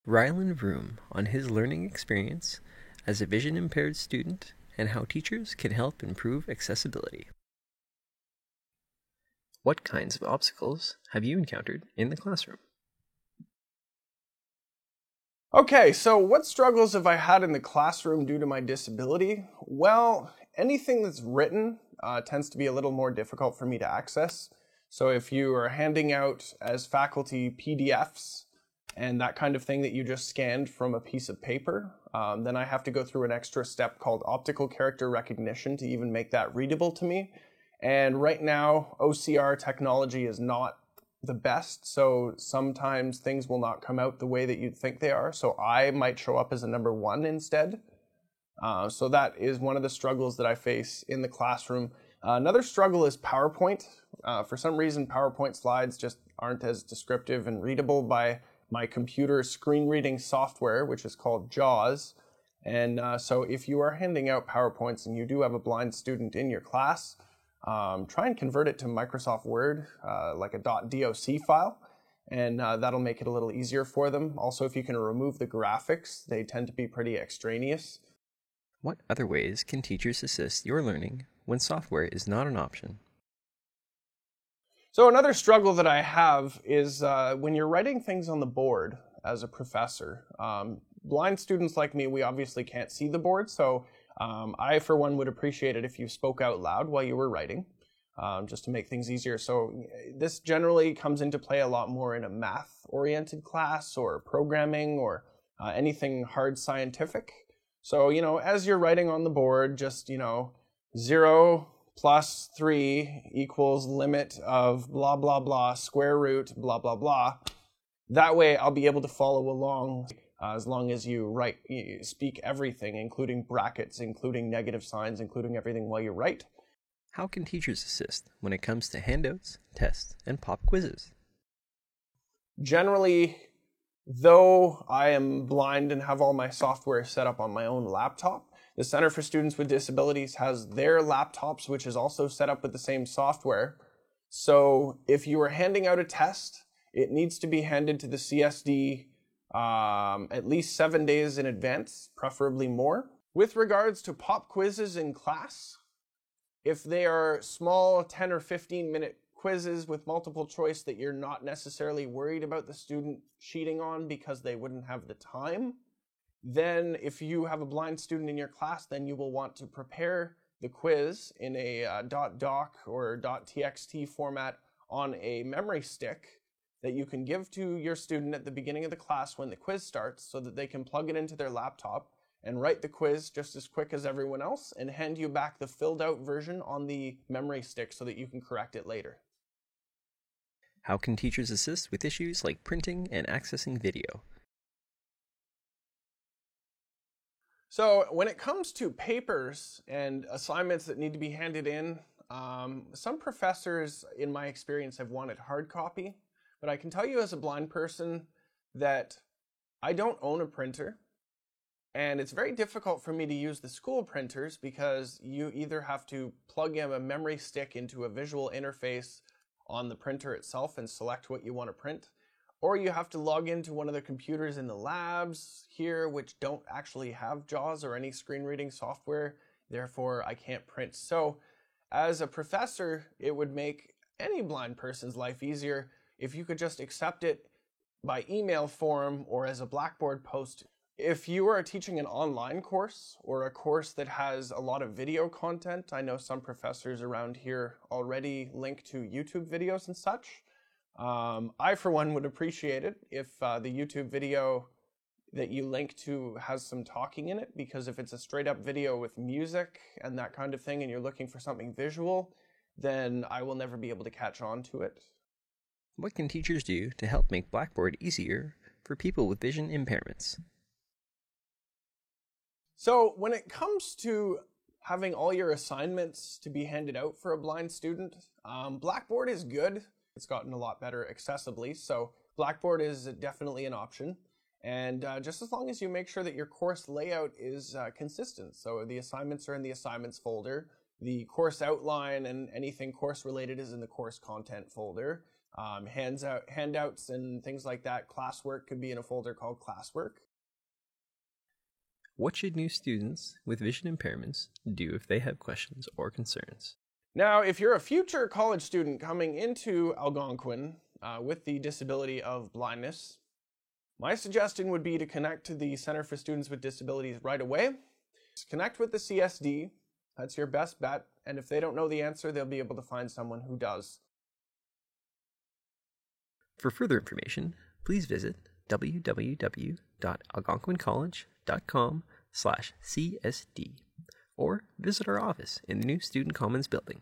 Rylan Vroom on his learning experience as a vision-impaired student and how teachers can help improve accessibility. What kinds of obstacles have you encountered in the classroom? Okay, so what struggles have I had in the classroom due to my disability? Well, anything that's written tends to be a little more difficult for me to access. So if you are handing out as faculty PDFs and that kind of thing that you just scanned from a piece of paper, then I have to go through an extra step called optical character recognition to even make that readable to me. And right now, OCR technology is not the best, so sometimes things will not come out the way that you'd think they are. So I might show up as a number 1 instead. So that is one of the struggles that I face in the classroom. Another struggle is PowerPoint. For some reason, PowerPoint slides just aren't as descriptive and readable by my computer screen reading software, which is called JAWS. And so if you are handing out PowerPoints and you do have a blind student in your class, try and convert it to Microsoft Word, like a .doc file, and that'll make it a little easier for them. Also, if you can remove the graphics, they tend to be pretty extraneous. What other ways can teachers assist your learning when software is not an option? So another struggle that I have is when you're writing things on the board as a professor. Blind students like me, we obviously can't see the board, so I, for one, would appreciate it if you spoke out loud while you were writing, just to make things easier. So this generally comes into play a lot more in a math-oriented class or programming or anything hard scientific. So, as you're writing on the board, just, 0 plus 3 equals limit of blah, blah, blah, square root, blah, blah, blah. That way I'll be able to follow along. As long as you speak everything, including brackets, including negative signs, including everything while you write. How can teachers assist when it comes to handouts, tests, and pop quizzes? Generally, though I am blind and have all my software set up on my own laptop, the Center for Students with Disabilities has their laptops, which is also set up with the same software. So if you are handing out a test, it needs to be handed to the CSD at least 7 days in advance, preferably more. With regards to pop quizzes in class, if they are small 10 or 15 minute quizzes with multiple choice that you're not necessarily worried about the student cheating on because they wouldn't have the time, then if you have a blind student in your class, then you will want to prepare the quiz in a .doc or .txt format on a memory stick that you can give to your student at the beginning of the class when the quiz starts so that they can plug it into their laptop and write the quiz just as quick as everyone else and hand you back the filled out version on the memory stick so that you can correct it later. How can teachers assist with issues like printing and accessing video? So when it comes to papers and assignments that need to be handed in, some professors, in my experience, have wanted hard copy. But I can tell you as a blind person that I don't own a printer, and it's very difficult for me to use the school printers because you either have to plug in a memory stick into a visual interface on the printer itself and select what you want to print, or you have to log into one of the computers in the labs here, which don't actually have JAWS or any screen reading software. Therefore, I can't print. So as a professor, it would make any blind person's life easier if you could just accept it by email form or as a Blackboard post. If you are teaching an online course or a course that has a lot of video content, I know some professors around here already link to YouTube videos and such. I, for one, would appreciate it if the YouTube video that you link to has some talking in it, because if it's a straight up video with music and that kind of thing and you're looking for something visual, then I will never be able to catch on to it. What can teachers do to help make Blackboard easier for people with vision impairments? So when it comes to having all your assignments to be handed out for a blind student, Blackboard is good. It's gotten a lot better accessibly, so Blackboard is definitely an option. And just as long as you make sure that your course layout is consistent, so the assignments are in the assignments folder, the course outline and anything course related is in the course content folder. handouts and things like that. Classwork could be in a folder called classwork. What should new students with vision impairments do if they have questions or concerns? Now, if you're a future college student coming into Algonquin with the disability of blindness, my suggestion would be to connect to the Center for Students with Disabilities right away. Just connect with the CSD. That's your best bet. And if they don't know the answer, they'll be able to find someone who does. For further information, please visit www.algonquincollege.com/CSD or visit our office in the new Student Commons building.